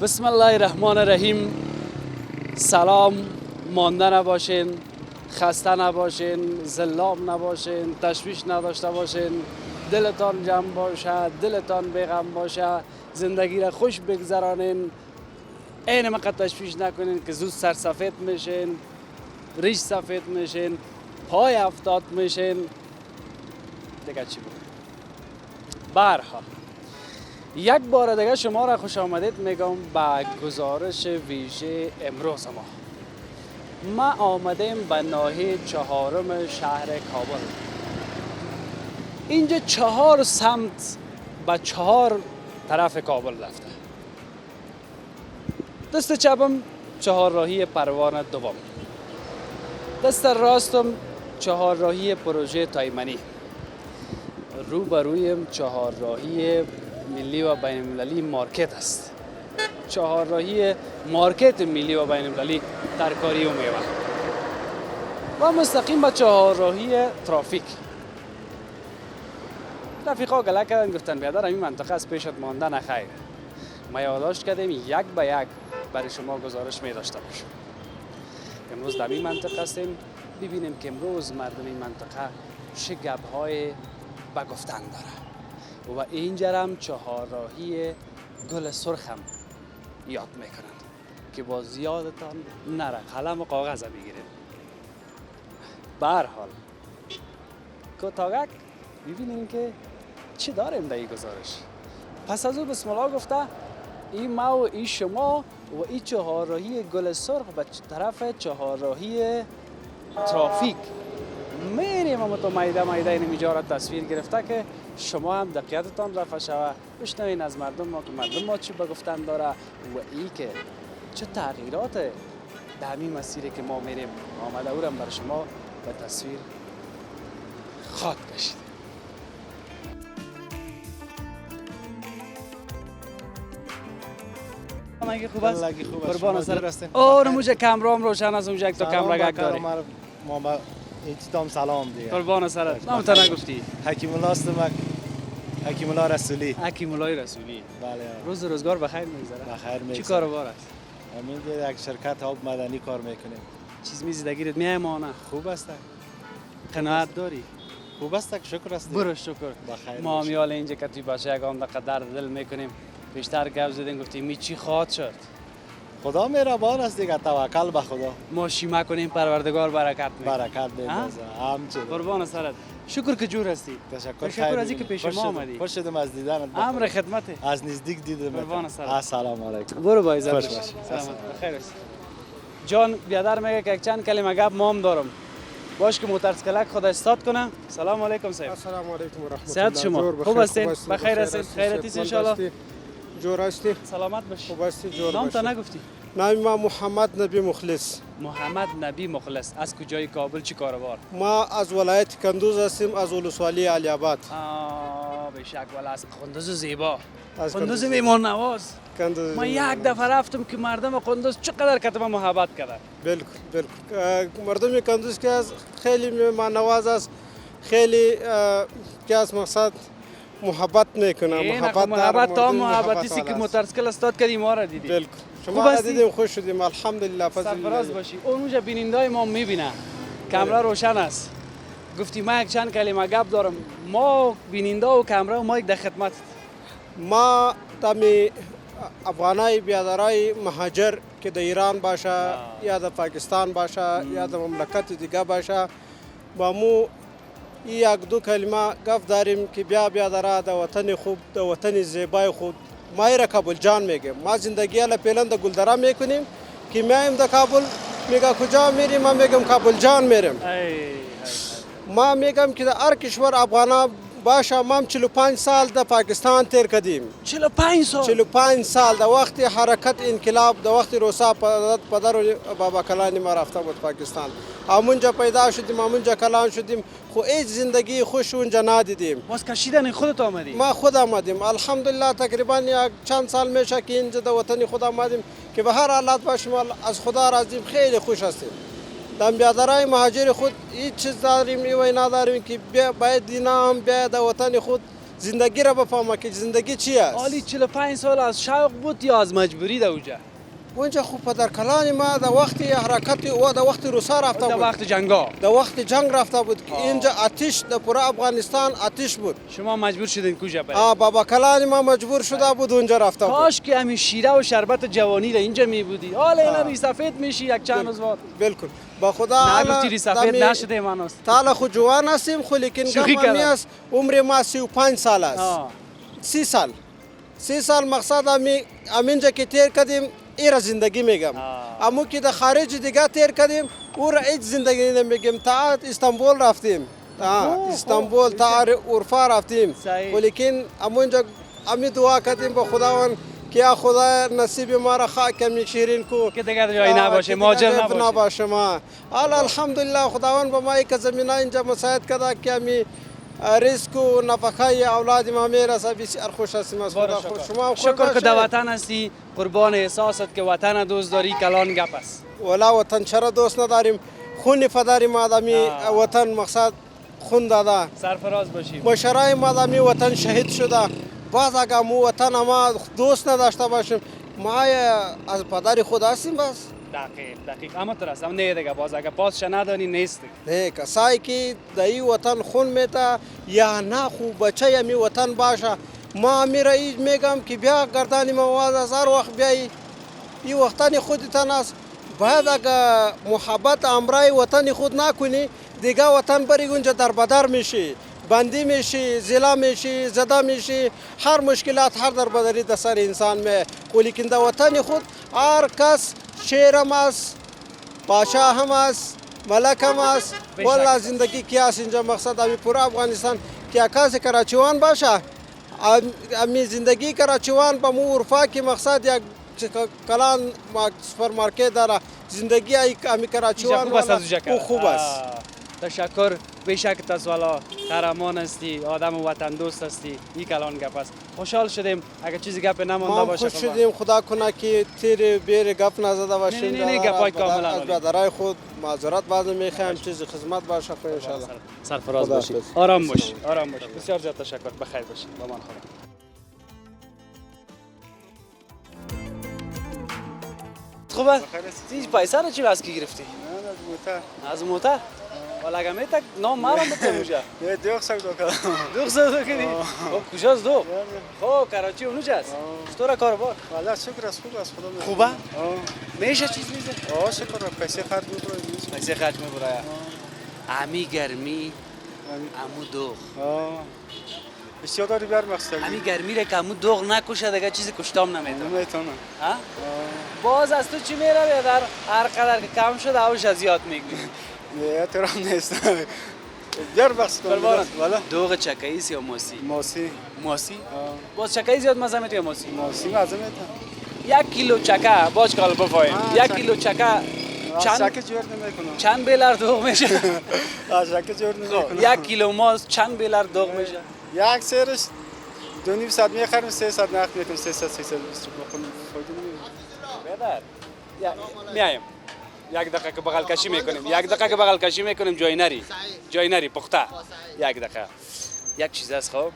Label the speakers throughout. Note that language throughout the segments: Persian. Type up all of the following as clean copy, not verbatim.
Speaker 1: بسم الله الرحمن الرحیم. سلام، مانده نباشین، خسته نباشین، زلام نباشین، تشویش نداشته باشین، دلتان جمع باشه، دلتان بیغم باشه، زندگی را خوش بگذرانین. این مقدر تشویش نکنین که زود سرسفید میشین، ریش سفید میشین، پای افتاد میشین. دیگه چی بود؟ برها یک بار دیگه شما را خوش آمدید میگم به گزارش ویژه امروز ما آمدیم به ناحیه چهارم شهر کابل. اینجا 4 سمت به 4 طرف کابل رفته. دست چپم چهارراهی پروانه دوم، دست راستم چهارراهی پروژه تایمنی، روبرویم چهارراهی ملی و بین المللی مارکت است. چهارراهی مارکت ملی و بین المللی ترکاری و میوه و مستقیم به چهارراهی ترافیک. رفیقا گله کردن گفتن بیادر این منطقه از پیشت مانده نخیر. ما یادداشت کردیم یک به یک برای شما گزارش می داشته باشیم. امروز در این منطقه هستیم، ببینیم که امروز مردم این منطقه چه گپ‌های به گفتن داره. و اینجا هم چهارراهی گل سرخ هم یاد میکنند که با زیادتان نره، قلم و کاغذ بگیرید. به هر حال کوتاگک ببینیم که چی داریم در این گزارش. پس از او بسم الله گفته این ما و این شما و این چهارراهی گل سرخ به طرف چهارراهی ترافیک میریم. اما تو میده اینجا را تصویر گرفته که شما هم دقیقتان رفع شوه، بشنوین از مردم ما که مردم ما چی بگفتن داره و ای که چه تغییرات در همین مسیری که ما میریم آمده او را برای شما به تصویر خاط کشیدیم. مگه خوب است؟ قربان سر اور موجه کامرام روشن از اونجا تو کامرا گک داری.
Speaker 2: ما با ایتام سلام دیگه.
Speaker 1: قربان سرت. نام تا نگفتی؟
Speaker 2: حکیم الله استمک، حکیم الله رسولی.
Speaker 1: حکیم الله رسولی.
Speaker 2: بله.
Speaker 1: روز روزگار بخیر میگذره.
Speaker 2: بخیر میگذره.
Speaker 1: چی کاروبار است؟
Speaker 2: همین یک شرکت آب مدنی کار میکنیم.
Speaker 1: چیز میزی دگیرت میایم نه؟
Speaker 2: خوب است.
Speaker 1: قناعت داری؟
Speaker 2: خوب است، شکر است.
Speaker 1: برو شکر.
Speaker 2: بخیر.
Speaker 1: ما میال اینجا که توی باشه یکم دقیقه دل میکنیم. بیشتر گپ زدیم گفتیم می چی خواهد شد.
Speaker 2: خدا مهربان است دیگه، توکل به خدا.
Speaker 1: ما شیما کنیم پروردگار برکت میده.
Speaker 2: برکت بندازه. همچنین.
Speaker 1: قربان سرت. شکر که جور هستی.
Speaker 2: تشکر
Speaker 1: از اینکه پیش ما آمدی.
Speaker 2: خوش شدم از دیدنت.
Speaker 1: امر خدمت.
Speaker 2: از نزدیک دیدم.
Speaker 1: قربان سرت.
Speaker 2: السلام علیکم.
Speaker 1: برو با عزت.
Speaker 2: خوش باش.
Speaker 1: سلامت. بخیر است. جان بیادر میگه که چند کلمه گپ مام دارم. باش که موترسکلک خدا استاد کنه. سلام علیکم صاحب.
Speaker 3: السلام علیکم و رحمت الله.
Speaker 1: صحت شما خوب هستین؟ بخیر هستین؟ خیرتیس ان شاء الله.
Speaker 3: جور هستی؟
Speaker 1: سلامت باش.
Speaker 3: خوب هستی؟ جور
Speaker 1: نام
Speaker 3: باش.
Speaker 1: تا نگفتی؟
Speaker 3: نام ما محمد نبی مخلص.
Speaker 1: محمد نبی مخلص. از کجای کابل چی کاروبار؟
Speaker 3: ما از ولایت کندوز هستیم، از ولسوالی علی آباد.
Speaker 1: به شک والا از قندوز زیبا.
Speaker 3: از
Speaker 1: قندوز میمون نواز.
Speaker 3: کندوز.
Speaker 1: ما یک دفعه رفتم که مردم قندوز چقدر کتب محبت کردن.
Speaker 3: بالکل مردم کندوز که از خیلی میهمان نواز است، خیلی که از مقصد محبت میکنه.
Speaker 1: محبت تا محبتی سی که موترسکل استاد کردیم ما را دیدیم.
Speaker 3: بالکل شما را دیدیم خوش شدیم الحمدلله.
Speaker 1: سرفراز باشی. اونجا بیننده ما میبینه کامرا روشن است. گفتی ما یک چند کلمه گپ دارم. ما بیننده و کامرا ما یک در خدمت.
Speaker 3: ما تامی افغانای بیادرای مهاجر که در ایران باشه یا در پاکستان باشه یا در مملکت دیگه باشه با مو یک دو کلمه گفت داریم که بیادرها در وطن خوب، در وطن زیبای خود ما را کابل جان میگیم. ما زندگی را پیلند گلدره میکنیم که میایم در کابل میگه کجا میریم، ما میگم کابل جان میریم. ما میگم که در هر کشور افغانا باشه. ما 45 سال در پاکستان تیر کردیم. 45 سال در وقت حرکت انقلاب، در وقت روسا پدر و بابا کلانی ما رفته بود پاکستان. همونجا پیدا شدیم، همونجا کلان شدیم، خو هیچ زندگی خوش اونجا ندیدیم.
Speaker 1: باز کشیدن خودت آمدی؟
Speaker 3: ما خود آمدیم الحمدلله. تقریبا یک چند سال میشه که اینجا در وطن خود آمدیم که به هر حالت باشیم از خدا راضیم، خیلی خوش هستیم. در بیادرای مهاجر خود هیچ چیز داریم و نداریم که باید دینا هم بیاید در وطن خود زندگی را بفهمه که زندگی چی است.
Speaker 1: حالی 45 سال از شوق بود یا از مجبوری در اونجا؟
Speaker 3: اونجا خوب پدر کلان ما در وقت حرکت و در وقت روسا رفته
Speaker 1: در
Speaker 3: بود.
Speaker 1: وقت جنگا
Speaker 3: در وقت جنگ رفته بود که اینجا آتش در پورا افغانستان آتش بود.
Speaker 1: شما مجبور شدین کجا برید؟
Speaker 3: بابا کلان ما مجبور شده بود اونجا رفته بود.
Speaker 1: کاش که همین شیره و شربت جوانی را اینجا می بودی. حالا اینا ری سفید میشی یک چند روز بعد.
Speaker 3: بالکل با خدا
Speaker 1: نگفتی ری سفید نشده من است.
Speaker 3: تعالی خود جوان هستیم خو لیکن
Speaker 1: شوخی
Speaker 3: گم
Speaker 1: کردم.
Speaker 3: است عمر ما 35 سال است. 30 سال مقصد همینجا که تیر کردیم ایرا زندگی میگم. اما که در خارج دیگه تیر کردیم او را هیچ زندگی نمیگم. تا استانبول رفتیم. استانبول تا اروپا رفتیم. ولیکن همونجا همی دعا کردیم با خداوند که یا خدا نصیب ما را خاک شیرین کو
Speaker 1: که دیگه جایی نباشه ماجر
Speaker 3: نباشه ما. حالا الحمدلله خداوند به ما یک زمینه اینجا مساعد کرده که همی ریسک و نفقه اولاد ما میرسه. بسیار خوش هستیم از خدا. شما
Speaker 1: شکر که در وطن هستی. قربان احساست که وطن دوست داری کلان گپ است.
Speaker 3: ولا وطن چرا دوست نداریم. خون پدر ما آدمی وطن مقصد خون داده.
Speaker 1: سرفراز باشیم.
Speaker 3: مشرای ما آدمی وطن شهید شده. باز اگر مو وطن ما دوست نداشته باشیم ما از پدر خود هستیم بس.
Speaker 1: دقیق اما ترس هم نه دیگه باز اگر پاسش ندانی نیست.
Speaker 3: نه کسایی که در این وطن خون میته یا نه خوب بچه می وطن باشه. ما میرایی میگم که بیا گردانی مواد از هر وقت بیایی این وطن خودتان است. باید اگر محبت امرای وطن خود نکنی دیگه وطن بری اونجا در بدر میشی، بندی میشی، زلا میشی، زده میشی، هر مشکلات هر در بدری در سر انسان می. ولیکن در وطن خود هر کس شیرم است، پاشا هم است، ملک هم است. والله زندگی کی است اینجا مقصد امی پورا افغانستان که کسی کراچیوان باشه امی زندگی کراچیوان با مو اروپا که مقصد یک کلان سوپرمارکت داره زندگی امی کراچیوان خوب است.
Speaker 1: تشکر بیشک تسوالا قهرمان هستی آدم وطن دوست هستی این کلان گپ است. خوشحال شدیم اگر چیزی گپ نمونده باشه.
Speaker 3: خوش شدیم خدا کنه که تیر بیر گپ نزده باشیم.
Speaker 1: نه گپای کاملا
Speaker 3: از برادرای خود معذرت بعضی میخوایم چیزی خدمت باشه خو ان شاء الله.
Speaker 1: سرفراز باشی. آرام باش. آرام باش. بسیار زیاد تشکر. بخیر باشی. با من خدا. خوبه؟ این پیسه رو چی از کی گرفتی؟ از موتر. ولی اگه میتک نام مارم بکنم اونجا.
Speaker 2: یه دوغ سگ دو کردم.
Speaker 1: دوغ سگ دو کردی؟ خب کجاست دوغ؟ خب کراچی اونجاست. چطوره کاربار؟
Speaker 2: والا شکر است خوب است خدا.
Speaker 1: خوبه؟ میشه چیز میزه؟
Speaker 2: شکر پیسه خرج می‌کنم.
Speaker 1: پیسه خرج می‌بره. امی گرمی امو دوغ.
Speaker 2: بسیار داری بیار مقصد.
Speaker 1: امی گرمی را که امو دوغ نکشه دیگه چیزی کشتام نمیتونه.
Speaker 2: نمیتونه.
Speaker 1: باز از تو چی میره بیادر؟ هر قدر که کم شد اوش زیاد میگی.
Speaker 2: نه تو هم نیست. بیار بخش کن.
Speaker 1: والا دوغ چکایی یا موسی؟ موسی؟ باز چکایی زیاد مزه میتونه موسی؟
Speaker 2: موسی مزه میتونه.
Speaker 1: 1 کیلو چکه باج کال بفایم. 1 کیلو چکه
Speaker 2: چکه جور نمیکنه.
Speaker 1: چند بیلر دوغ میشه؟
Speaker 2: چکه جور نمیکنه.
Speaker 1: 1 کیلو ماست چند بیلر دوغ میشه؟
Speaker 2: یک سرش 2.5 میخریم 300 نقد میکنیم 300 320 بخونیم فایده نمیده.
Speaker 1: بیادر میایم. یک دقیقه که بغل کشی میکنیم. یک دقیقه که بغل کشی میکنیم جای نری پخته. یک دقیقه. یک چیز است خب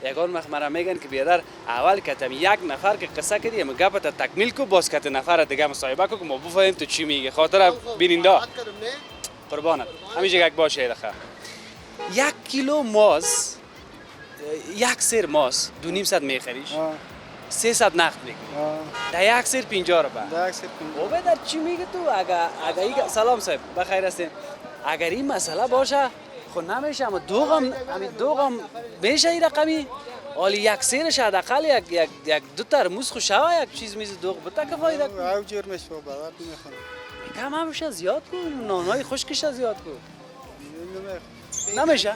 Speaker 1: یگان وقت مرا میگن که بیادر اول کتم یک نفر که قصه کردی اما گپت تکمیل کو باز کت نفر دیگه مصاحبه کو که ما بفهمیم تو چی میگی خاطر بیننده قربانت همیشه یک باشه دقیقه 1 کیلو ماز یک سر ماز 2.5 میخریش 300 نقد میکنی در یک سر 50 روپیه
Speaker 2: در یک سر 50
Speaker 1: او بدر چی میگی تو اگر سلام صاحب بخیر هستین اگر این مسئله باشه خو نمیشه اما دوغم میشه این رقمی ولی یک سیرش حداقل یک دو ترموز خو شوه یک چیز میز دوغ بده که فایده کنه
Speaker 2: او جور میشه باور نمیخوام
Speaker 1: کم همشه زیاد کن نانای خشکش زیاد کن نمیشه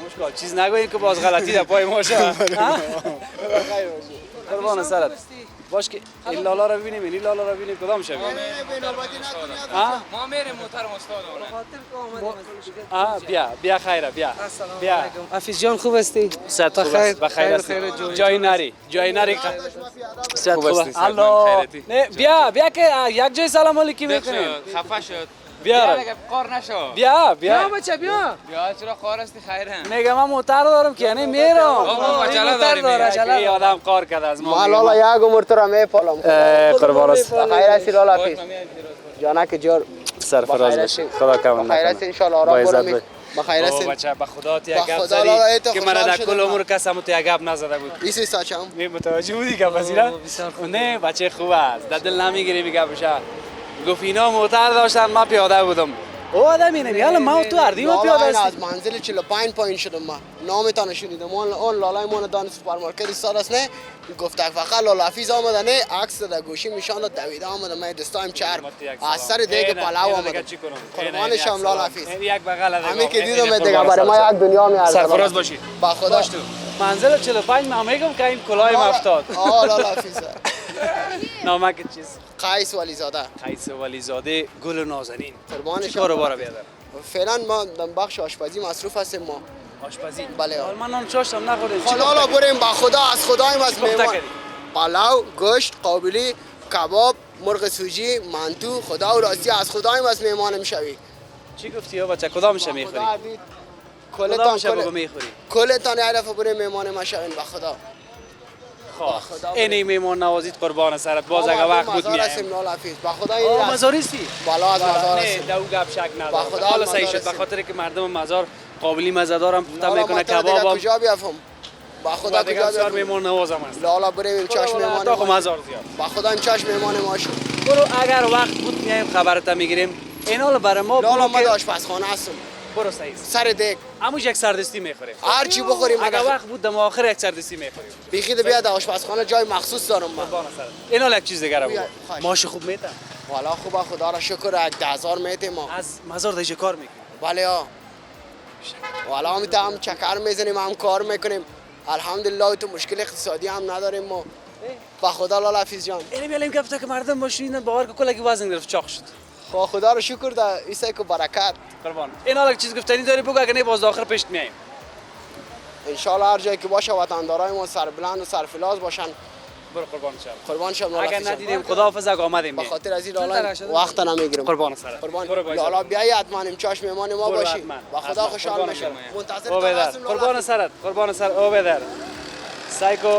Speaker 1: مشکل چیز نگوییم که باز غلطی در پای ما شه قربان سرت باش که این لالا رو ببینیم این لالا رو ببینیم کدام شویم
Speaker 4: ما میریم محترم استاد
Speaker 1: بیا خیره بیا
Speaker 4: حفیظ جان خوب هستی؟
Speaker 1: صد بخیر هستی جای نری صد خوب هستی الله نه بیا که یک جای سلام علیکی میکنیم
Speaker 4: خفه شد
Speaker 1: بیار
Speaker 4: دیگه قار نشو.
Speaker 1: بیا
Speaker 4: بیا بچه بیا. بیا چرا قار هستی خیره.
Speaker 1: میگم من موتر دارم که یعنی میرم
Speaker 4: آقا عجله داریم.
Speaker 1: این آدم کار کرده از ما.
Speaker 3: ما لالا یک عمر تو را میپالم.
Speaker 1: قربان است.
Speaker 3: بخیر هستی لالا پیس. جانک جور.
Speaker 1: سرفراز باشی. خدا کم
Speaker 3: بخیر هستی ان شاء الله آرام برو. بخیر هستی.
Speaker 1: بچه به خدا تو یک
Speaker 3: به
Speaker 1: گپ
Speaker 3: خدا
Speaker 1: زدی
Speaker 3: لالا، ای تو
Speaker 1: که
Speaker 3: خوشحال
Speaker 1: من در
Speaker 3: شدم
Speaker 1: کل
Speaker 3: من.
Speaker 1: عمر کسم تو یک گپ نزده بود.
Speaker 3: ایسی ساچم.
Speaker 1: می متوجه بودی که پذیره؟ نه بچه خوب است. در دل نمیگیری میگه بشه. گفت اینا موتر داشتن ما پیاده بودم. او آدم اینه میگه ما تو اردی ما پیاده
Speaker 3: لالا
Speaker 1: هستیم.
Speaker 3: از منزل 45 پایین شدم ما. نامتان شنیدم. اون لالای مون دان سوپرمارکت استاد است نه. گفت فقط لالا حفیظ آمده نه عکس در گوشی نشان داد دویده آمده من دستایم چرب. از سر دیگه پلاو آمده. قربانشم لالا حفیظ.
Speaker 1: یک بغل از
Speaker 3: همین که دیدم دیگه برای ما یک دنیا میارزه.
Speaker 1: سرفراز باشی.
Speaker 3: با خدا.
Speaker 1: منزل 45 من میگم که این کلاهی افتاد.
Speaker 3: لالا حفیظ.
Speaker 1: نامک چیز
Speaker 3: قیس ولی زاده.
Speaker 1: قیس ولی زاده گل نازنین.
Speaker 3: قربانش.
Speaker 1: چی کارو باره بیادر؟
Speaker 3: فعلا ما در بخش آشپزی مصروف هستیم ما.
Speaker 1: آشپزی.
Speaker 3: بله.
Speaker 1: من نان چاشتم نخوردم.
Speaker 3: حالا بریم با خدا از خدایم از مهمان. پلاو، گوشت، قابلی، کباب، مرغ سوجی، منتو، خدا و راستی از خدایم از مهمان میشوی.
Speaker 1: چی گفتی ها بچه کدام میشه میخوری؟ کدام
Speaker 3: کلتان
Speaker 1: میشه بگو میخوری؟
Speaker 3: کلتان یه دفعه بریم مهمان ما شوین با خدا.
Speaker 1: خواه اینی میمون نوازید قربان سرت باز اگه وقت بود میایم.
Speaker 3: با خدا این
Speaker 1: مزاریستی؟
Speaker 3: بالا از مزار
Speaker 1: نه
Speaker 3: هستیم.
Speaker 1: دو گپ شک نداره.
Speaker 3: با خدا
Speaker 1: حالا
Speaker 3: از
Speaker 1: صحیح
Speaker 3: مزار
Speaker 1: شد به
Speaker 3: هستیم.
Speaker 1: خاطر که مردم مزار قابلی مزه دارم پخته میکنه
Speaker 3: دیگه
Speaker 1: کبابم.
Speaker 3: کجا بیافم؟ با خدا
Speaker 1: دیگه
Speaker 3: کجا
Speaker 1: بسیار
Speaker 3: بیافم؟
Speaker 1: میمون نوازم است.
Speaker 3: لالا بریم چاش مهمان
Speaker 1: تا خو
Speaker 3: ما.
Speaker 1: مزار زیاد.
Speaker 3: با خدا این چاش مهمان ما شو.
Speaker 1: برو اگر وقت بود میایم خبرت میگیریم. اینا برای ما
Speaker 3: لالا
Speaker 1: برو
Speaker 3: ما
Speaker 1: که
Speaker 3: آشپزخانه هستم.
Speaker 1: برو صحیح.
Speaker 3: سر دیگ
Speaker 1: هموش یک سردستی میخوریم.
Speaker 3: هر چی بخوریم
Speaker 1: اگر
Speaker 3: مگه
Speaker 1: وقت بود دم آخر یک سردستی میخوریم.
Speaker 3: بیخید بیاد آشپزخانه جای مخصوص دارم من.
Speaker 1: قربان سرت. اینا یک چیز دیگه رو بگو.
Speaker 3: خواهش.
Speaker 1: ماش خوب میتن.
Speaker 3: والا خوبه خدا را شکر 10000 میته ما.
Speaker 1: از مزار دیگه کار میکنیم.
Speaker 3: بله ها. والا هم چکر میزنیم هم کار میکنیم. الحمدلله تو مشکل اقتصادی هم نداریم ما. با خدا لالا حفیظ جان.
Speaker 1: اینو میالیم گفته که مردم باشین باور که کلگی وزن گرفت چاق شد.
Speaker 3: خدا خدا را شکر ده ایسای که برکت.
Speaker 1: قربان. این حالا چیز گفتنی داری بگو اگه نه باز آخر پیش میایم.
Speaker 3: ان شاء الله هر جایی که باشه وطندارای ما سربلند و سرفراز باشن.
Speaker 1: برو قربان شم.
Speaker 3: قربان شم لالا
Speaker 1: اگر
Speaker 3: حفیظ جان.
Speaker 1: ندیدیم خداحافظ اگه آمدیم.
Speaker 3: به خاطر از این لالا وقت نمیگیرم.
Speaker 1: قربان سرت.
Speaker 3: قربان
Speaker 1: برو باید.
Speaker 3: لالا بیایی حتما امچاش مهمان ما
Speaker 1: برو
Speaker 3: باشی.
Speaker 1: حتما.
Speaker 3: با خدا
Speaker 1: حتما.
Speaker 3: خوشحال
Speaker 1: قربان
Speaker 3: میشم.
Speaker 1: شما.
Speaker 3: منتظر
Speaker 1: او بدر.
Speaker 3: هستم لالا
Speaker 1: قربان
Speaker 3: حفیظ.
Speaker 1: سرت. قربان سر او بدر. سایکو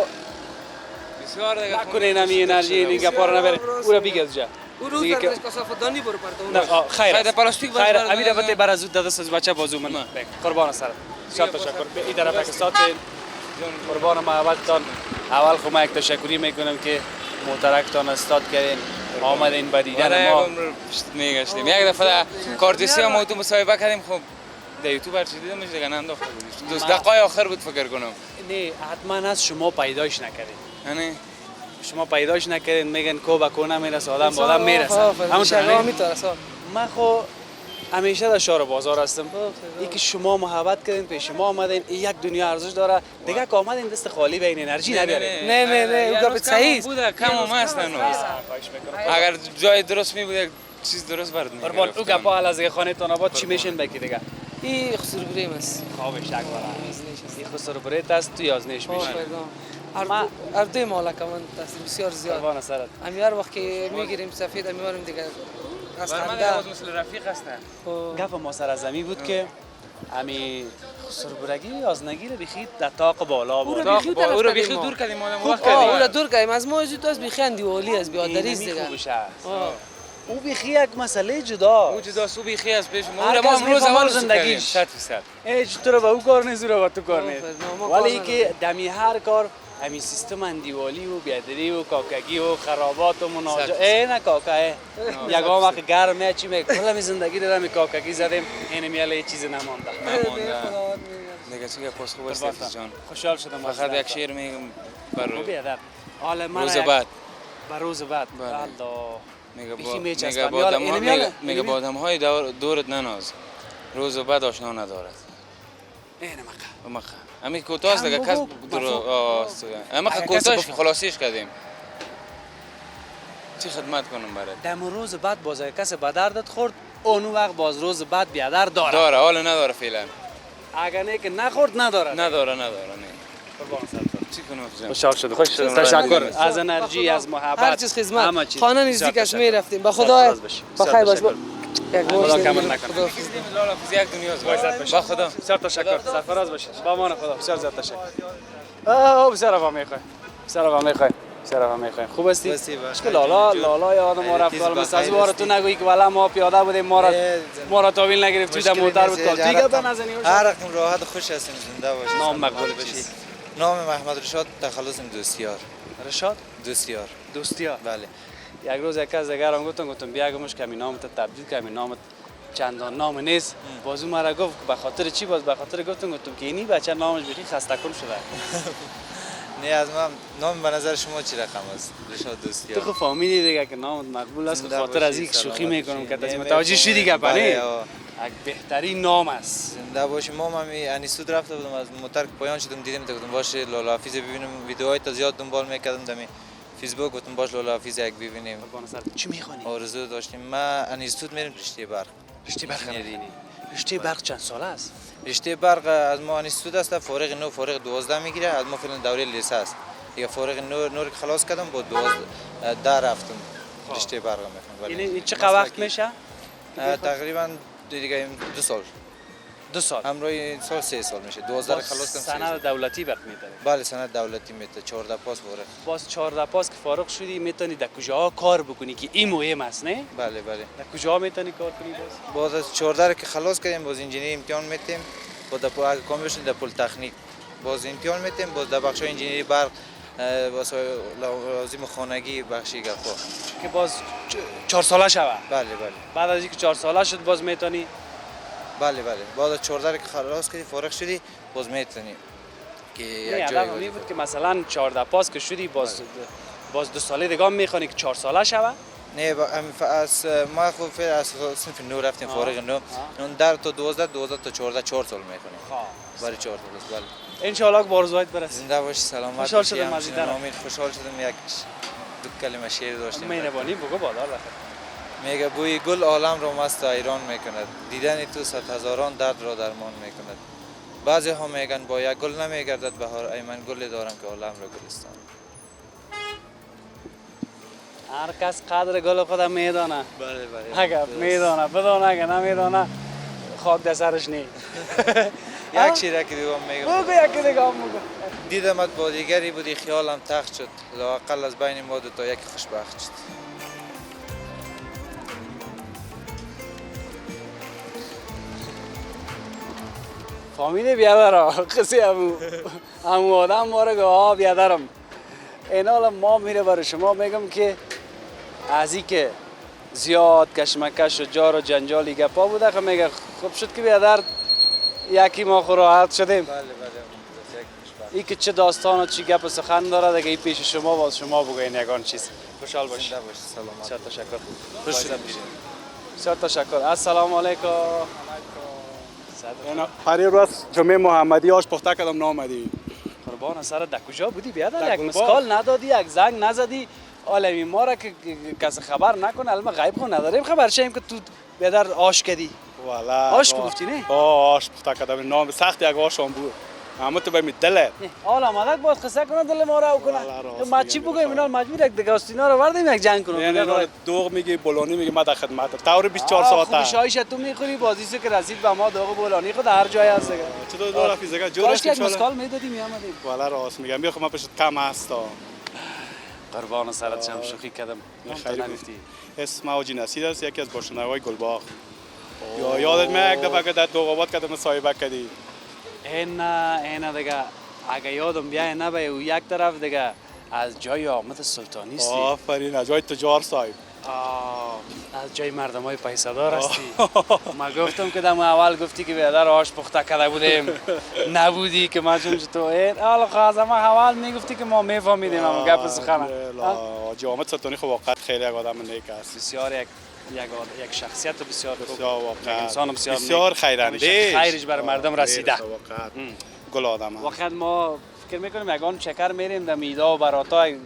Speaker 4: بسیار دیگه.
Speaker 1: نکنه نمی انرژی این گپا رو نبره. او را بگیر جا.
Speaker 4: او رو
Speaker 1: دیگه که
Speaker 4: در کسافتانی برو پرتون.
Speaker 1: نه خیر.
Speaker 4: خیر پلاستیک باز.
Speaker 1: خیر امیر البته برای زود دست از بچه بازو من. قربان سرت. شاد تشکر. این طرف که سات قربان محبتتان. اول خو ما یک تشکری میکنم که محترکتان استاد کردین آمدین به دیدن ما.
Speaker 4: میگشتیم یک دفعه کارتسی ما تو مصاحبه کردیم خب در یوتیوب هر چی دیدم میشه دیگه ننداخته بودیم. دوست دقایق آخر بود فکر کنم.
Speaker 1: نه حتما از شما پیداش نکردین.
Speaker 4: یعنی
Speaker 1: شما پیداش نکردین میگن کو به کو نمیرسه آدم به آدم میرسه.
Speaker 4: همون میترسه.
Speaker 1: من خو همیشه در شهر بازار هستم. ای که شما محبت کردین پیش ما آمدین یک دنیا ارزش داره. دیگه که آمدین دست خالی به این انرژی ندارین.
Speaker 4: نه او گپ صحیح بوده کم هم هست اگر جای درست می بود یک چیز درست برد می
Speaker 1: قربان او گپا حال از خانه تان آباد چی میشن بکی دیگه.
Speaker 4: این خسرو بریم است.
Speaker 1: خواب شک برای این خسرو بریت است تو یازنیش میشه.
Speaker 4: هر دوی مالک من دست بسیار زیاد.
Speaker 1: قربان سرت.
Speaker 4: هر وقت که میگیریم سفید میاریم دیگه از خنده مثل رفیق هستن.
Speaker 1: گپ ما سر از زمین بود که امی خسربرگی یازنگی رو بخید در طاق بالا بود.
Speaker 4: او رو بخید دور کردیم وقت او رو دور کردیم از ما زود از بخی اندیوالی از بیادریز دیگه. او بخی یک مسئله جدا.
Speaker 1: او جدا سو بخی از پیش
Speaker 4: ما. او ما امروز اول
Speaker 1: زندگیش 100%. هیچ تو رو به او کار نیست رو به تو کار نیست. ولی که دمی هر کار همین سیستم اندیوالی و بیادری و کاکگی و خرابات و مناجات نه کاکا یگام وقت گرمه چی میگه کلا می زندگی دارم کاکگی زدیم این میاله چیز نمونده
Speaker 4: دیگه چیه پس خوب است جان
Speaker 1: خوشحال شدم
Speaker 4: فقط یک شعر میگم برای
Speaker 1: بیادر حالا من
Speaker 4: روز بعد
Speaker 1: روز بعد
Speaker 4: میگه با آدم های دورت نناز روز بعد آشنا ندارد
Speaker 1: این مقا
Speaker 4: همین کوتاست دیگه کس درست اما کوتاش خلاصیش کردیم چی خدمت کنم برات
Speaker 1: دم روز بعد باز کس به دردت خورد اون وقت باز روز بعد بیادر
Speaker 4: داره حالا نداره فعلا
Speaker 1: اگر نه که نخورد نداره
Speaker 4: نه چی کنم
Speaker 1: خوشحال شدم تشکر از انرژی از محبت
Speaker 4: هر چیز خدمت خانه نزدیکش میرفتیم با خدا بخیر باش
Speaker 1: خدا کمل نکنه.
Speaker 4: خداحافظ یک دنیاست. با خدا.
Speaker 1: بسیار تشکر. سرفراز باشید. با امان خدا. بسیار زیاد تشکر. بسیار آقا میخوای. بسیار آقا میخوای. بسیار آقا میخوای. خوب هستی؟ اشکال لالا یادم ما رفت کار مثلا از بار تو نگویی که والا ما پیاده بودیم ما را تاویل نگرفت در موتر بود کار. دیگه بنازنی.
Speaker 5: هر رقم راحت خوش هستیم زنده باشید.
Speaker 1: نام مقبول باشید.
Speaker 5: نام محمد رشاد تخلص دوستیار.
Speaker 1: رشاد؟
Speaker 5: دوستیار.
Speaker 1: دوستیار.
Speaker 5: بله.
Speaker 1: یک روز یک از دیگران گفتم بیاگمش که می نامت تبدیل کنم نامت چندان نام نیست بازو مرا گفت به خاطر چی باز به خاطر گفتم که اینی بچه نامش بخی خسته کن شده
Speaker 5: نه از من نام به نظر شما چی رقم است رشاد دوستیار
Speaker 1: تو خب فهمیدی دیگه که نامت مقبول است خاطر از این شوخی میکنم که دست متوجه شدی دیگه پنه یک بهترین نام است
Speaker 5: زنده باشی ما انیسود رفته بودم از موتر پایان شدم دیدم گفتم باشه لالا حافظ ببینم ویدیوهای تا زیاد دنبال میکردم دمی فیسبوک گفتم باش لالا حافظ یک ببینیم
Speaker 1: چی میخوانی
Speaker 5: آرزو داشتیم ما انیستود میریم رشته برق
Speaker 1: رشته برق چند ساله است
Speaker 5: رشته برق از ما انیستود است فارغ 9 فارغ 12 میگیره از ما فعلا دوره لیسه است دیگه فارغ 9 خلاص کردم با 12 رفتم رشته برق میخوام
Speaker 1: این چقدر وقت میشه
Speaker 5: تقریبا دیگه 2 سال
Speaker 1: 2 سال
Speaker 5: همراه این سال 3 سال میشه 12 خلاص کردم
Speaker 1: سند دولتی برق میده
Speaker 5: بله سند دولتی میده 14 پاس فارغ
Speaker 1: باز 14 پاس که فارغ شدی میتونی در کجاها کار بکنی که این مهم است نه
Speaker 5: بله بله
Speaker 1: در کجا میتونی کار کنی
Speaker 5: باز از 14 که خلاص کردیم باز انجینری امتحان میتیم با اگه کامیون شد در پل تکنیک باز امتحان میتیم باز در بخش انجینری برق واسه لازم خانگی بخشی گفا
Speaker 1: که باز 4 ساله شوه
Speaker 5: بله بله
Speaker 1: بعد از اینکه 4 ساله شد باز میتونی
Speaker 5: بله بله بعد از 14 که خلاص کردی فارغ شدی باز میتونی که یک جای
Speaker 1: می بود که مثلا 14 پاس که شدی باز 2 ساله دیگه میخوانی که 4 ساله شوه
Speaker 5: نه از ما خب از صنف 9 رفتیم فارغ 9 اون در تا 12 تا 14 4 سال میکنیم برای 4 سال بله
Speaker 1: ان شاء الله که بارزویت برسه
Speaker 5: زنده باشی سلامت
Speaker 1: خوشحال شدم مزیدار
Speaker 5: امید خوشحال شدم یک دو کلمه شعر داشتیم
Speaker 1: مهربانی بگو بالا
Speaker 5: میگه بوی گل عالم را مست ایران میکند دیدن تو صد هزاران درد را درمان میکند بعضی ها میگن با یک گل نمیگردد بهار ای من گلی دارم که عالم را گلستان
Speaker 1: هر کس قدر گل خودم میدانه
Speaker 5: بله بله
Speaker 1: اگر میدانه بدانه اگر نمیدانه خاک در سرش نی
Speaker 5: یک شعر که دیگه میگم
Speaker 1: بگو یکی دیگه بگو
Speaker 5: دیدمت با دیگری بودی خیالم تخت شد لااقل از بین ما دو تا یک خوشبخت شد
Speaker 1: فامیل بیادر قصی همو آدم ما رو گه بیادرم این حالا ما میره برای شما میگم که از این که زیاد کشمکش و جار و جنجالی گپا بوده که میگه خوب شد که بیادر یکی ما راحت شدیم
Speaker 5: بله بله
Speaker 1: این که چه داستان و چه گپ و سخن داره دیگه این پیش شما باز شما بگوین یگان چیز خوشحال باشید
Speaker 5: سلامت
Speaker 1: بسیار تشکر
Speaker 5: خوش شدم
Speaker 1: بسیار تشکر السلام علیکم
Speaker 2: پری روز جمعه محمدی آش پخته کردم نامدی
Speaker 1: قربان سر در کجا بودی بیادر یک مسکال ندادی یک زنگ نزدی عالمی ما را که کسی خبر نکنه الان غیب خون نداریم خبر شیم که تو بیادر آش کردی
Speaker 2: والا
Speaker 1: آش گفتی نه
Speaker 2: آش پخته کردم نام سخت یک آشم بود اما تو به می دلت
Speaker 1: حالا آمدک باید خسته کنه دل ما را کنه ما چی بگویم اینا مجبور یک دگاستینا رو وردیم یک جنگ کنیم
Speaker 2: نه دوغ میگی بولانی میگی ما در خدمت تور 24 ساعت
Speaker 1: خوب شایش تو میخوری بازی که رسید به ما دوغ بولانی خود هر جای هست دیگه
Speaker 2: چطور دور رفیق دیگه
Speaker 1: جورش که مسکال میدادی میامدیم
Speaker 2: والا راست میگم بیا خب من پیشت کم هستا
Speaker 1: قربان سرت شم شوخی کردم
Speaker 2: خیلی گفتی اسم اوجی نصیر است یکی از باشندگان گلباغ یا یادت میاد یک دفعه که در دوغابات کردم مصاحبه کردی
Speaker 1: این دیگه اگه یادم بیای نبه او یک طرف دیگه از جای آمد سلطانی هستی
Speaker 2: آفرین از جای تجار صاحب
Speaker 1: از جای مردم های پیسدار هستی ما گفتم که دم اول گفتی که بیادر آش پخته کرده بودیم نبودی که ما چون تو حالا خواهد ما اول میگفتی که ما میفهمیدیم اما گپ سخنه
Speaker 2: جای آمد سلطانی خب واقعا خیلی یک آدم نیک است
Speaker 1: بسیار یک شخصیت بسیار
Speaker 2: انسان
Speaker 1: بسیار
Speaker 2: بسیار خیراندیش
Speaker 1: خیرش بر مردم رسیده
Speaker 2: گل آدم
Speaker 1: وقت ما فکر میکنیم یگان شکر میریم در میدا و براتا یک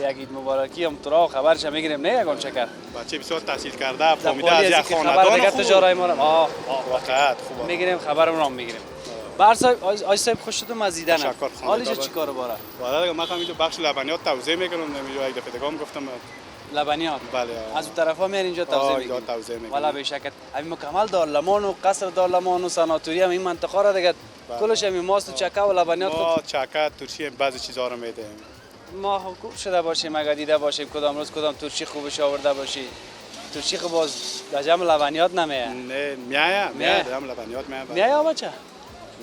Speaker 1: عید مبارکی هم تو را خبرش میگیریم نه یگان شکر
Speaker 2: بچه بسیار تحصیل کرده فهمیده از یک خاندان
Speaker 1: خبر دیگه تجارای ما
Speaker 2: واقعا خوبه
Speaker 1: میگیریم خبر اون هم میگیریم بر صاحب آی صاحب خوش شدم از دیدن
Speaker 2: تشکر
Speaker 1: حالش چیکار باره
Speaker 2: والا دیگه من همینجا بخش لبنیات توضیح میکنم نمیجا یک دفعه دیگه هم گفتم
Speaker 1: لبنیات
Speaker 2: بله
Speaker 1: از اون طرفا میان اینجا توزیع
Speaker 2: اینجا
Speaker 1: میکنن
Speaker 2: توزیع میکنن.
Speaker 1: والا به شکل همین مکمل دارالمان و قصر دارالمان و سناتوری هم این منطقه را دیگه کلش همین ماست و چکه و لبنیات
Speaker 2: ما چکه ترشی بعضی چیزا رو میدیم.
Speaker 1: ما خوب شده باشیم اگر دیده باشیم کدام روز کدام ترشی خوبش آورده باشی ترشی خب باز لجم لبنیات نمیه
Speaker 2: نه میایه هم لبنیات
Speaker 1: میایه بچه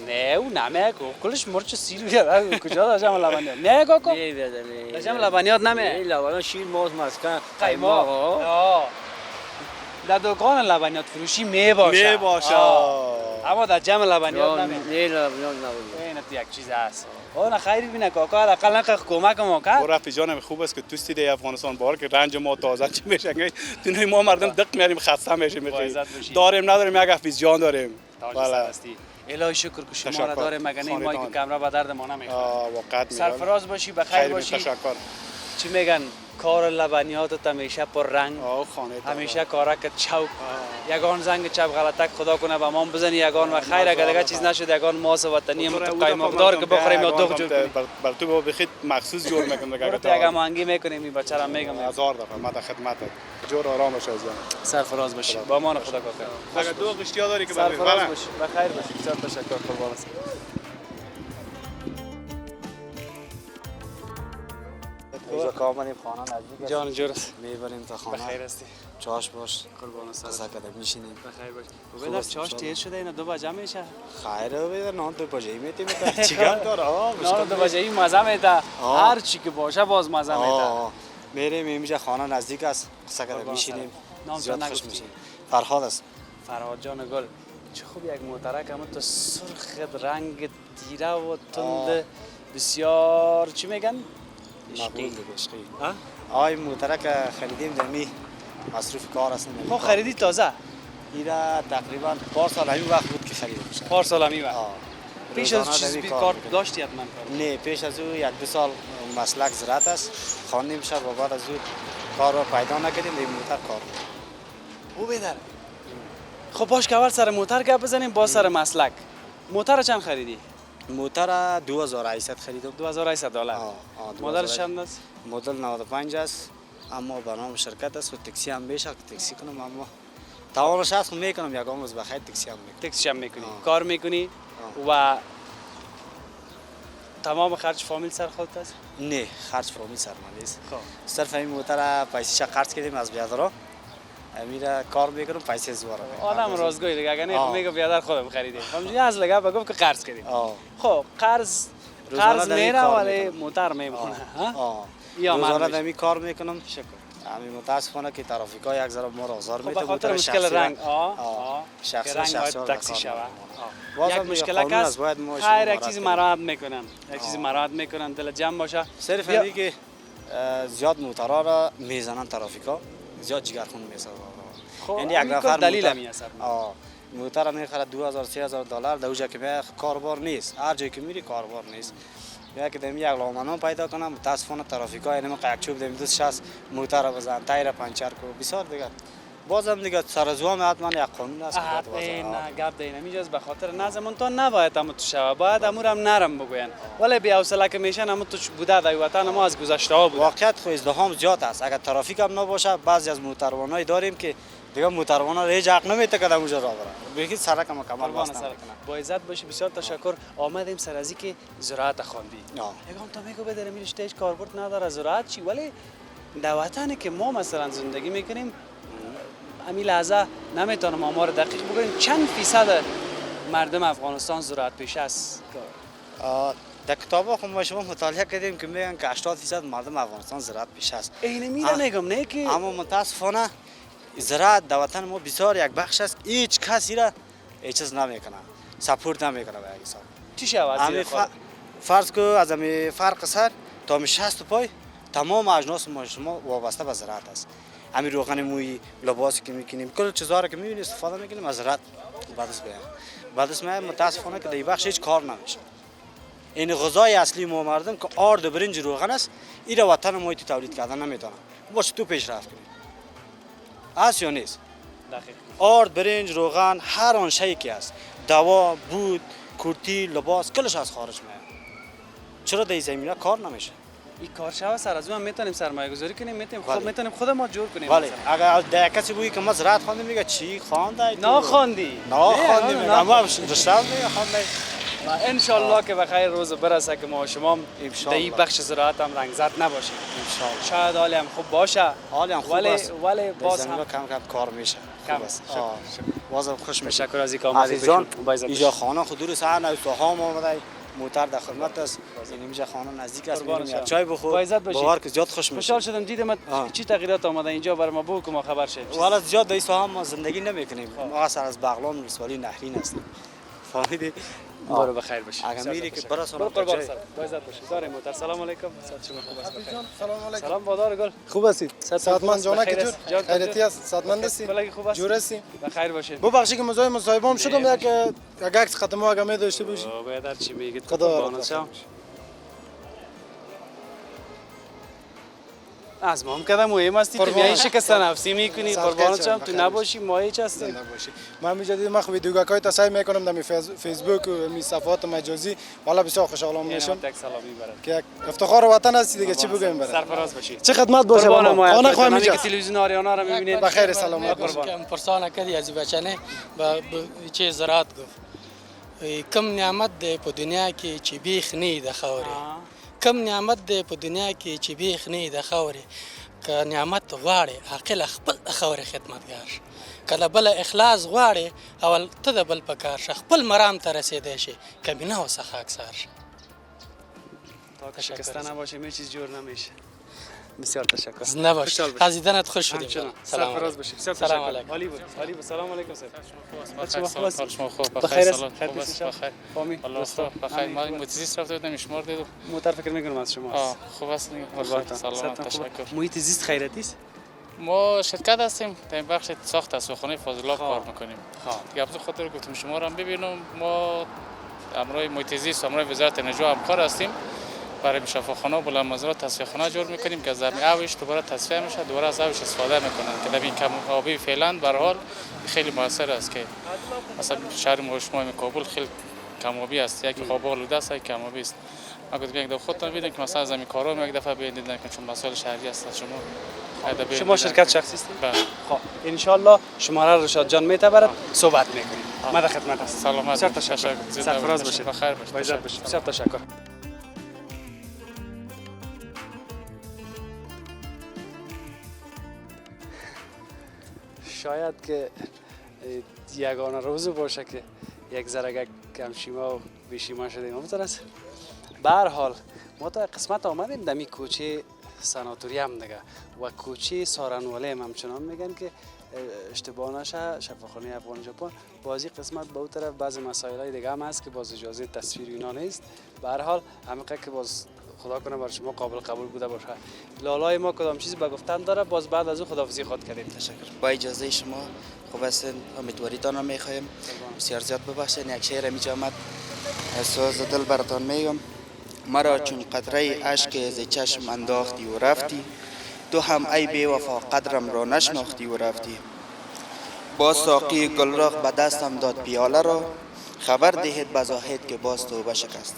Speaker 1: نه او نمیه کلش مرچ سیر بیاره کجا لجم لبنیات میایه کاکو لجم لبنیات نمیه
Speaker 4: لبنان شیر موز مسکن
Speaker 1: قیماق در دکان لبنیات فروشی می باشه اما در جمع لبنیات نمیه
Speaker 4: نه لبنان نبود
Speaker 1: این یک چیز هست اون خیری بینه کاکا حداقل نخ کمک ما کرد
Speaker 2: رفیق جانم خوب است که توستی دی افغانستان بار که رنج ما تازه چی میشه دنیای ما مردم دق میاریم خسته میشیم داریم نداریم یک حفیظ جان داریم
Speaker 1: والا الهی شکر که شما را داره مگه نه ما که کمره به درد ما نمیخوره سرفراز باشی بخیر باشی
Speaker 2: تشکر
Speaker 1: چی میگن کار لبنیاتت همیشه پر رنگ همیشه کارک چوک یگان زنگ چپ غلطک خدا کنه به ما بزنی یگان و خیر اگر دیگه چیز نشد یگان ماس وطنی قیماقدار که بخوریم یا دوغ جور کنیم
Speaker 2: بر تو بخید مخصوص جور میکنم
Speaker 1: دیگه تو اگه مانگی میکنیم این بچه را میگم
Speaker 2: هزار دفعه ما در خدمت جور آرام باشه از
Speaker 1: سرفراز باشی با امان خدا کاکا
Speaker 2: اگر دو اشتیا داری که
Speaker 1: سرفراز باشی بخیر باشی بسیار تشکر قربان است
Speaker 6: اینجا که آمدیم خانه نزدیک
Speaker 1: جان جورس
Speaker 6: میبریم تا خانه
Speaker 1: بخیر هستی
Speaker 6: چاش باش
Speaker 1: قربان است
Speaker 6: قصه کده میشینیم
Speaker 1: بخیر باش ببین چاش تیز شده اینا 2 بجه میشه
Speaker 6: خیره ببین نان 2 بجه میتیم چیکار داره
Speaker 1: نه 2 بجه این مزه میده هر چی که باشه باز مزه میده
Speaker 6: میریم اینجا خانه نزدیک است قصه کده میشینیم زیاد خوش میشیم فرهاد است
Speaker 1: فرهاد جان گل چه خوب یک موترک اما تو سرخ رنگ تیره و تند بسیار چی میگن
Speaker 6: عشقی آی موترک خریدیم دمی مصروف کار است
Speaker 1: خب خریدی تازه
Speaker 6: ایرا تقریبا 4 سال همین وقت بود که خریدیم
Speaker 1: 4 سال همین وقت پیش از چیز کار داشتی حتما
Speaker 6: نه پیش از او 1-2 سال مسلک زراعت است خواندیم شد و بعد از او کار رو پیدا نکردیم این موتر کار
Speaker 1: او بدر خب باش که اول سر موتر گپ بزنیم با سر مسلک موتر چند خریدی
Speaker 6: موتر 2800 خریدم
Speaker 1: $2800 مدلش چند است
Speaker 6: مدل 95 است اما به نام شرکت است و تاکسی هم میشه که تاکسی کنم اما توانش هست میکنم یگام روز بخیر تاکسی هم
Speaker 1: میکنی کار میکنی و تمام خرج فامیل سر خودت است
Speaker 6: نه خرج فامیل سر من نیست صرف این موتر پیسش قرض کردیم از بیادرها امیره کار میکنم پیسه زوار
Speaker 1: آدم راستگویی دیگه اگه نه میگه بیادر خودم خریدیم همونجوری از لگا بگم که قرض کردیم خب قرض میره ولی موتر میمونه
Speaker 6: یا روزانه دمی کار میکنم شکر همین متاسفانه که ترافیکا یک ذره ما را آزار میده
Speaker 1: خاطر مشکل رنگ
Speaker 6: شخصی
Speaker 1: تاکسی شوه یک مشکل است خیر یک چیز مراعات میکنن دل جمع باشه
Speaker 6: صرف اینه که زیاد موترها را میزنن ترافیکا زیاد جگرخون میسازن
Speaker 1: یعنی یک نفر دلیل میاسر
Speaker 6: موتر میخره $2000-3000 در اونجا که کاربار نیست هر جایی که میری کاربار نیست یا که دمی یک لامانو پیدا کنم متاسفانه ترافیکا اینم یک چوب دمی دوست شاس موتر بزن تایر پنچر کو بسیار دیگه بازم دیگه سرزوام حتما یک قانون است که
Speaker 1: این گپ دینه میجاز به خاطر نظم تو نباید هم تو شوه باید امورم نرم بگوین ولی بی حوصله که میشن هم تو بوده در وطن ما از گذشته ها بود
Speaker 6: واقعیت خو ازدحام زیاد است اگر ترافیک هم نباشه بعضی از موتروانای داریم که دیگه موتروانا ریج حق نمیته که اونجا را بره بگید سرک هم کامل واسه
Speaker 1: با عزت باشی بسیار تشکر آمدیم سر از که زراعت خواندی یگام تو میگو بدر میرش تیج کاربرد نداره زراعت چی ولی در وطنی که ما مثلا زندگی میکنیم همین لحظه نمیتونم آمار دقیق بگویم چند فیصد مردم افغانستان زراعت پیشه است
Speaker 6: در کتابا خود ما شما مطالعه کردیم که میگن که 80% مردم افغانستان زراعت پیشه است
Speaker 1: اینه میگم نه که
Speaker 6: اما متاسفانه زراعت در وطن ما بسیار یک بخش است هیچ کسی را هیچ چیز نمیکنه سپورت نمیکنه به یک حساب
Speaker 1: چی شود
Speaker 6: فرض کو از همین فرق سر تا 60 پای تمام اجناس ما شما وابسته به زراعت است همین روغن موی لباسی که میکنیم کل چیزا را که میبینید استفاده میکنیم از زراعت بعد از متاسفانه که در بخش هیچ کار نمیشه این غذای اصلی ما مردم که آرد و برنج روغن است این را وطن ما تولید کردن نمیتونه باشه تو پیشرفت کنی است یا نیست آرد برنج روغن هر آن شیء که است دوا بود کرتی لباس کلش از خارج میاد چرا در این زمینه کار نمیشه
Speaker 1: این کار شوا سر از اون میتونیم سرمایه گذاری کنیم، میتونیم
Speaker 6: بله.
Speaker 1: خود میتونیم خود ما جور کنیم.
Speaker 6: ولی
Speaker 1: مثلا.
Speaker 6: اگر از ده کسی بگی که ما زراعت خواندیم میگه چی خوانده؟
Speaker 1: نه خواندی.
Speaker 6: نه خواندیم میگه اما رشته میگه خوانده.
Speaker 1: ان شاء الله که بخیر روز برسه که ما شما
Speaker 6: ان
Speaker 1: در این بخش زراعت هم رنگ زد نباشیم.
Speaker 6: ان شاء الله.
Speaker 1: شاید حالی هم خوب باشه.
Speaker 6: حالی هم خوب است.
Speaker 1: ولی باز هم
Speaker 6: کم کم کار میشه. خوب است. بازم خوش میشه.
Speaker 1: تشکر از اینکه آمدید.
Speaker 6: عزیزان اینجا خانه خود دور سر نه سوهام آمده موتر در خدمت است. اینجا خانه نزدیک است. میریم چای بخور. باور که زیاد خوش میشه.
Speaker 1: خوشحال شدم دیدم چی تغییرات آمده اینجا برای ما بگو که ما خبر شیم.
Speaker 6: والا زیاد در این سوهام ما زندگی نمیکنیم. ما سر از بغلان ولسوالی نهرین هستیم. فهمیدی؟
Speaker 1: برو بخیر باشی.
Speaker 6: اگر میری که برو
Speaker 1: برو قربان سر. با عزت باشی. داریم محترم. سلام علیکم. صحت شما خوب است.
Speaker 7: سلام علیکم.
Speaker 1: سلام بادار گل.
Speaker 7: خوب هستید؟ سعادتمند جانا که جور خیرتی است. سعادتمند هستی؟
Speaker 1: بله خوب است.
Speaker 7: جور هستی؟
Speaker 1: بخیر باشید.
Speaker 7: ببخشید که مصاحبهام شدم یک عکس ختمو اگه می داشته باشی.
Speaker 1: باید چی میگید؟
Speaker 7: خدا
Speaker 1: از ما هم کدام مهم هستی تو بیایی شکست نفسی میکنی قربانت شم تو نباشی ما هیچ هستیم
Speaker 7: نباشی من میجدید من خوب ویدیوگاکای تا سعی میکنم در فیسبوک و می صفحات مجازی والا بسیار خوشحالم میشم
Speaker 1: تک سلامی برات
Speaker 7: که افتخار وطن هستی دیگه چی بگم برات
Speaker 1: سرفراز باشی
Speaker 7: چه خدمت باشه خانه خواهم
Speaker 1: که
Speaker 7: اینجا
Speaker 1: تلویزیون آریانا رو میبینید
Speaker 7: بخیر سلامت
Speaker 8: کم پرسانه کردی از بچنه با چه زراعت گفت کم نعمت ده په دنیا کې چې بیخ نه د خاورې کم نعمت ده په دنیا کې چې بیخ نه د خاورې که نعمت غواړي عاقل خپل خاورې خدمتګار کله بل اخلاص غواړي اول ته د بل په کار شه خپل مرام ته رسیدای شي کمینه او خاکسار شه
Speaker 1: تا که شکسته نباشه هیچ چیز جور نمیشه بسیار تشکر
Speaker 8: زنده باش از دیدنت خوش شدیم
Speaker 1: سلام علیکم بسیار
Speaker 8: سلام
Speaker 1: علیکم علی بود علی بود سلام علیکم سر
Speaker 9: شما خوب
Speaker 1: بخیر
Speaker 9: بخیر
Speaker 1: فامی
Speaker 9: الله بخیر ما موتیزیست رفته بودم شمار دیدم
Speaker 1: موتر فکر میکنم از شما
Speaker 9: خوب است
Speaker 1: سلام
Speaker 9: تشکر
Speaker 1: محیط زیست خیراتی است
Speaker 9: ما شرکت هستیم در این بخش ساخت تصفیه‌خانه فاضلاب کار میکنیم دیگه به خاطر گفتم شما رو هم ببینم ما امروز محیط زیست امروز وزارت انرژی همکار هستیم برای مشافخانه و بلندمزرعه تصفیه‌خانه جور میکنیم که زمین آبش دوباره تصفیه میشه دوباره از آبش استفاده میکنن که در این کم آبی فعلا به هر حال خیلی موثر است که مثلا شهر ما شما کابل خیلی کم آبی است یکی خواب آلوده است یک کم آبی است ما گفتم یک دفعه خودتون ببینید که مثلا زمین کارا یک دفعه ببینید که چون مسائل شهری است
Speaker 1: شما شرکت شخصی هستید
Speaker 9: بله
Speaker 1: خب ان شاء الله شماره رشاد جان میتبرد صحبت میکنیم ما در خدمت هستم
Speaker 9: سلامت
Speaker 1: بسیار تشکر سرفراز باشید
Speaker 9: بخیر باشید
Speaker 1: با عزت باشید بسیار تشکر شاید که یگانه روز باشه که یک ذره کمشیما و بیشیما شدیم همونطور به هر حال ما تا قسمت آمدیم دمی کوچه سناتوری هم دیگه و کوچه سارنواله هم همچنان میگن که اشتباه نشه شفاخانه افغان ژاپن بازی قسمت به اون طرف بعضی مسائل دیگه هم هست که باز اجازه تصویر اینا نیست به هر حال همینقدر که باز خدا کنه برای شما قابل قبول بوده باشه لالای ما کدام چیزی به گفتن داره باز بعد از او خداحافظی خود کردیم
Speaker 10: تشکر با اجازه شما خوب هستین امیدواریتان را میخوایم بسیار زیاد ببخشید یک شعر اینجا آمد سوز دل براتان میگم مرا چون قطره اشک ز چشم انداختی و رفتی تو هم ای بی وفا قدرم را نشناختی و رفتی با ساقی گلرخ به دستم داد پیاله را خبر دهید بزاهد که باز توبه شکستم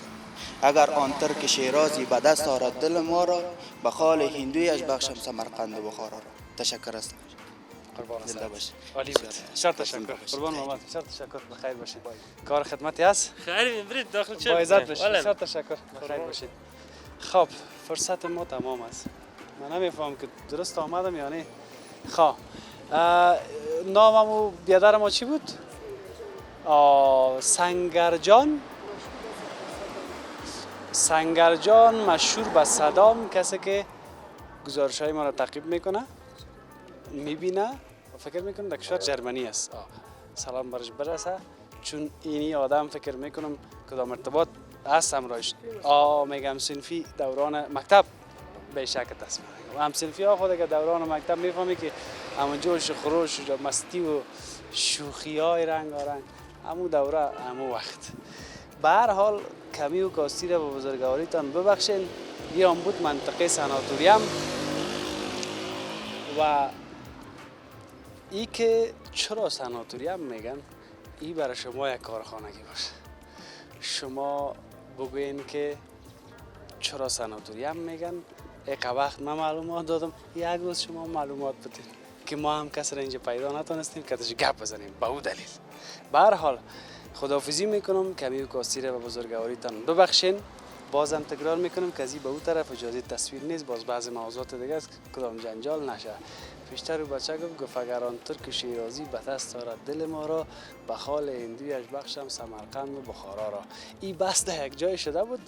Speaker 10: اگر آن ترک شیرازی به دست آرد دل ما را به خال هندویش بخشم سمرقند و بخارا را تشکر است زنده باشید
Speaker 1: عالی بود بسیار تشکر قربان محمد بسیار تشکر بخیر باشید کار خدمتی هست
Speaker 9: خیلی برید داخل چه
Speaker 1: با عزت باشید بسیار تشکر بخیر باشید خب فرصت ما تمام است من نمیفهم که درست آمدم یا نه خب نامم و بیادر ما چی بود سنگرجان مشهور به صدام کسی که گزارش های ما را تعقیب میکنه میبینه و فکر میکنه در کشور جرمنی است سلام برش برسه چون اینی آدم فکر میکنم کدام ارتباط هست همراهش میگم صنفی دوران مکتب به شکل تصمیم و هم صنفی ها خود که دوران مکتب میفهمی که همون جوش خروش و مستی و شوخی های رنگارنگ همون دوره همون وقت به هر حال کمی و کاستی را به بزرگواریتان ببخشین یه هم بود منطقه سناتوریم و ای که چرا سناتوریم میگن ای برای شما یک کارخانگی باشه شما بگوین که چرا سناتوری هم میگن یک وقت من معلومات دادم، یک روز شما معلومات بدید که ما هم کس را اینجا پیدا نتونستیم که اتش گپ بزنیم به او دلیل. به هر حال خداحافظی میکنم، کمی و کاستی را به بزرگواریتان ببخشین. بازم تکرار میکنم که از به او طرف اجازه تصویر نیست، باز بعضی موضوعات دیگه است کدام جنجال نشه. پیشتر رو بچه گفت اگر آن ترک شیرازی به دست آرد دل ما را، به خال هندویش بخشم سمرقند و بخارا را. این بس در یک جای شده بود،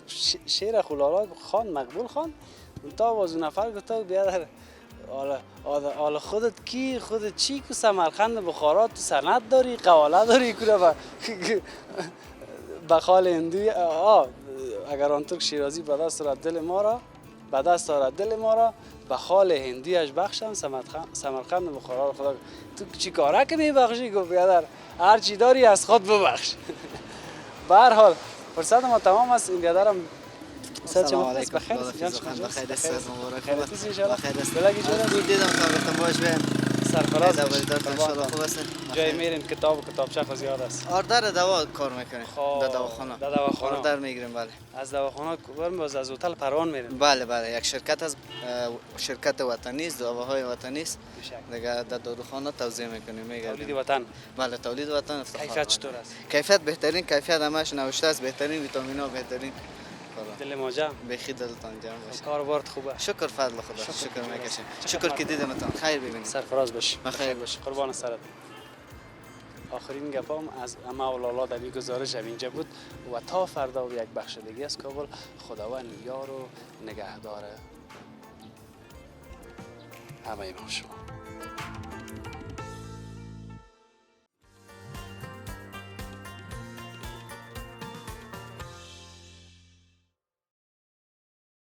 Speaker 1: شعر خلالا خان مقبول خان تا باز نفر گفته بیا در حالا خودت کی، خودت چی که سمرقند و بخارا تو سند داری، قواله داری کنه به خال هندوی اگر آن ترک شیرازی به دست آرد دل ما را، به دست آرد دل ما را، به خال هندویش بخشم سمرقند و بخارا را. خدا تو چی کاره که میبخشی؟ گفت بیادر هر چی داری از خود ببخش. به هر حال فرصت ما تمام است. این بیادرم
Speaker 6: سلام علیکم.
Speaker 1: بخیر
Speaker 6: بخیر است. مبارک.
Speaker 1: خیر است ان شاء الله.
Speaker 6: بخیر است.
Speaker 1: بلگی جون
Speaker 6: بود دیدم تا گفتم باش بیام.
Speaker 1: سرفراز
Speaker 6: ان شاء الله خوب است.
Speaker 1: جای میرین کتاب و کتابچه زیاد است.
Speaker 6: آردر دوا کار میکنیم. در دواخانه.
Speaker 1: در دواخانه.
Speaker 6: آردر میگیریم بله.
Speaker 1: از دواخانه بریم باز از هتل پروان میریم.
Speaker 6: بله بله یک شرکت از شرکت وطنی است، دواهای وطنی است. دیگه در داروخانه توزیع میکنیم میگردیم.
Speaker 1: تولید وطن.
Speaker 6: بله تولید وطن افتخار.
Speaker 1: کیفیت چطور است؟
Speaker 6: کیفیت بهترین، کیفیت همش نوشته است، بهترین ویتامینا بهترین.
Speaker 1: دل ماجا
Speaker 6: بخی دلتان جمع باشه.
Speaker 1: کاربارت خوبه.
Speaker 6: شکر فضل خدا. شکر میکشیم. شکر که دیدمتان. خیر ببینید.
Speaker 1: سرفراز باشی.
Speaker 6: بخیر باش.
Speaker 1: قربان سرت. آخرین گپام از مولانا در این گزارش اینجا بود و تا فردا و یک بخش دیگه از کابل. خداوند یار و نگهدار همه ما شما.